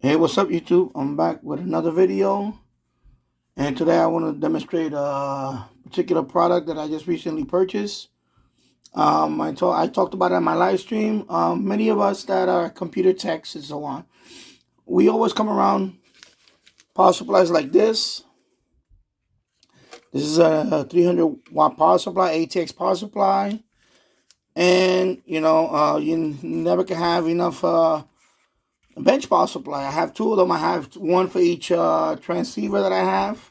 Hey, what's up, YouTube? I'm back with another video, and today I want to demonstrate a particular product that I just recently purchased. I talked about it on my live stream. Many of us that are computer techs and so on, we always come around power supplies like this. This is a 300-watt power supply, ATX power supply, and you never can have enough bench power supply. I have two of them. I have one for each transceiver that I have.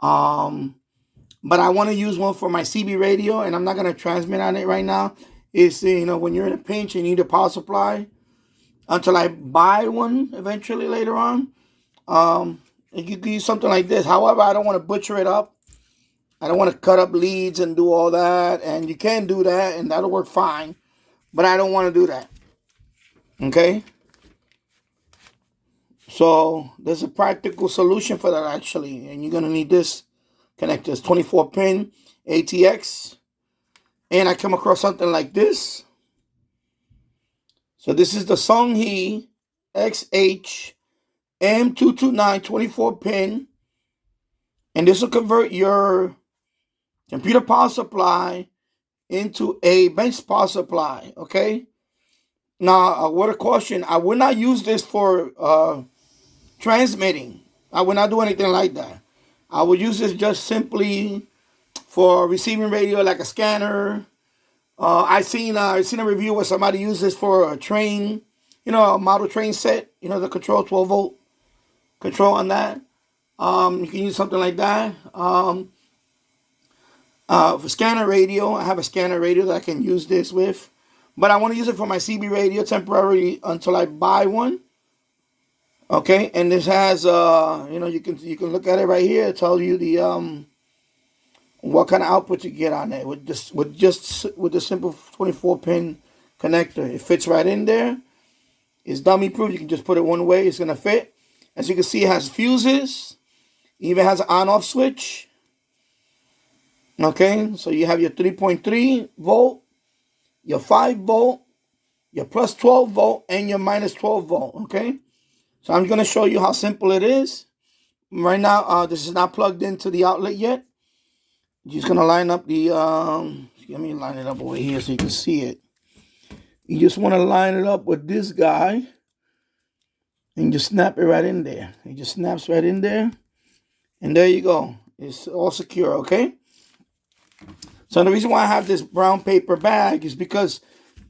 But I want to use one for my CB radio, and I'm not going to transmit on it right now. It's, when you're in a pinch and you need a power supply, until I buy one eventually later on, you can use something like this. However, I don't want to butcher it up. I don't want to cut up leads and do all that, and you can do that, and that'll work fine, but I don't want to do that. Okay? So there's a practical solution for that, actually, and you're going to need this connectors, 24-pin ATX, and I come across something like this. So this is the Songhe XH-M229 24-pin, and this will convert your computer power supply into a bench power supply. Okay. Now, a word of caution: I will not use this for transmitting. I will not do anything like that. I would use this just simply for receiving radio, like a scanner. I seen a review where somebody used this for a train, a model train set, the control 12-volt control on that. You can use something like that. For scanner radio, I have a scanner radio that I can use this with, but I want to use it for my CB radio temporarily until I buy one. Okay, and this has you can look at it right here. It tells you the what kind of output you get on it with the simple 24-pin connector. It fits right in there. It's dummy proof. You can just put it one way. It's gonna fit. As you can see, it has fuses. It even has an on-off switch. Okay, so you have your 3.3 volt, your 5 volt, your plus 12 volt, and your minus 12 volt. Okay. So I'm going to show you how simple it is. Right now, this is not plugged into the outlet yet. Just going to line up the, let me line it up over here so you can see it. You just want to line it up with this guy and just snap it right in there. It just snaps right in there. And there you go. It's all secure, okay? So the reason why I have this brown paper bag is because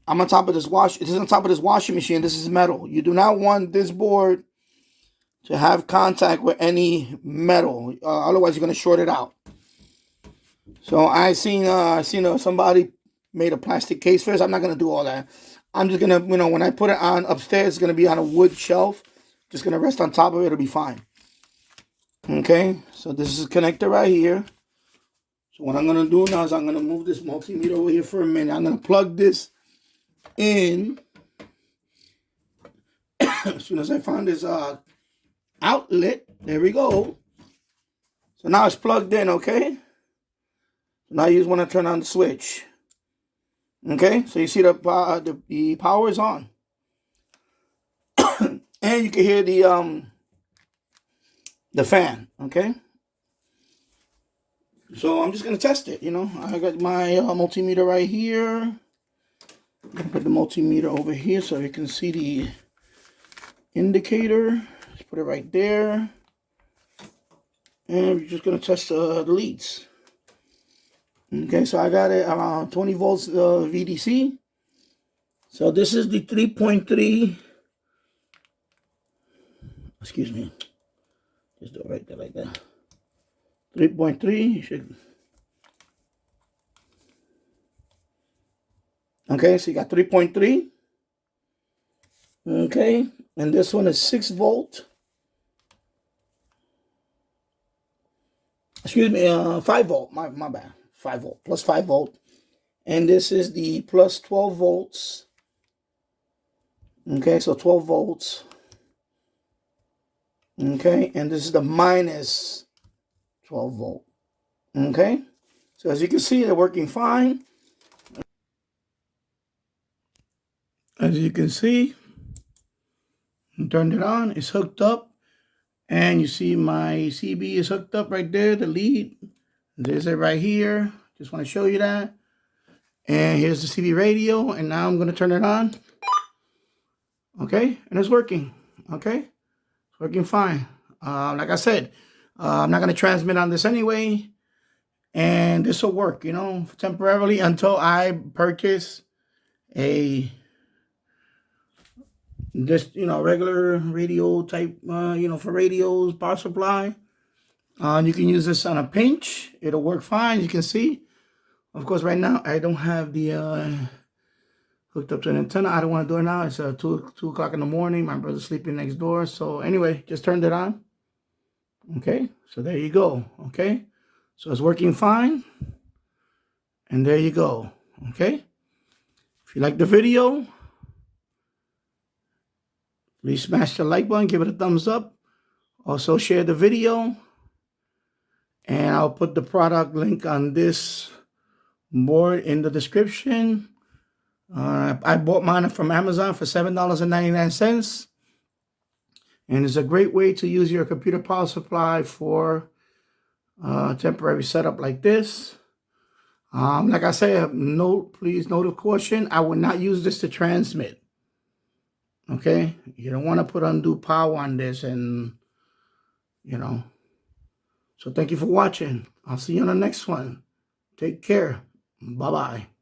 I'm on top of this it is on top of this washing machine. This is metal. You do not want this board to have contact with any metal. Otherwise, you're going to short it out. So I seen somebody made a plastic case first. I'm not going to do all that. I'm just going to, when I put it on upstairs, it's going to be on a wood shelf. Just going to rest on top of it. It'll be fine. Okay. So this is a connector right here. So what I'm going to do now is I'm going to move this multimeter over here for a minute. I'm going to plug this in as soon as I find this outlet. There we go. So now it's plugged in, okay? Now you just want to turn on the switch. Okay, so you see the power is on. And you can hear the fan, okay? So I'm just going to test it, I got my multimeter right here. I'm going to put the multimeter over here so you can see the indicator. Let's put it right there. And we're just going to test the leads. Okay, so I got it around 20 volts VDC. So this is the 3.3. Excuse me. Just do it right there like that. 3.3. You should. Okay, so you got 3.3. Okay, and this one is 6 volt. Excuse me, 5 volt. My bad. 5 volt plus 5 volt. And this is the plus 12 volts. Okay, so 12 volts. Okay, and this is the minus 12 volt. Okay, so as you can see, they're working fine. As you can see, and turned it on. It's hooked up. And you see my CB is hooked up right there, the lead. There's it right here. Just want to show you that. And here's the CB radio. And now I'm going to turn it on. Okay. And it's working. Okay. It's working fine. Like I said, I'm not going to transmit on this anyway. And this will work, you know, temporarily until I purchase this, you know, regular radio type, you know, for radios, power supply. You can use this on a pinch. It'll work fine. You can see. Of course, right now, I don't have the hooked up to an antenna. I don't want to do it now. It's 2 o'clock in the morning. My brother's sleeping next door. So anyway, just turned it on. Okay, so there you go. Okay, so it's working fine. And there you go. Okay, if you like the video, please smash the like button, give it a thumbs up. Also share the video. And I'll put the product link on this board in the description. I bought mine from Amazon for $7.99. And it's a great way to use your computer power supply for temporary setup like this. Like I said, please note of caution. I will not use this to transmit. Okay? You don't want to put undue power on this and, you know. So thank you for watching. I'll see you on the next one. Take care. Bye-bye.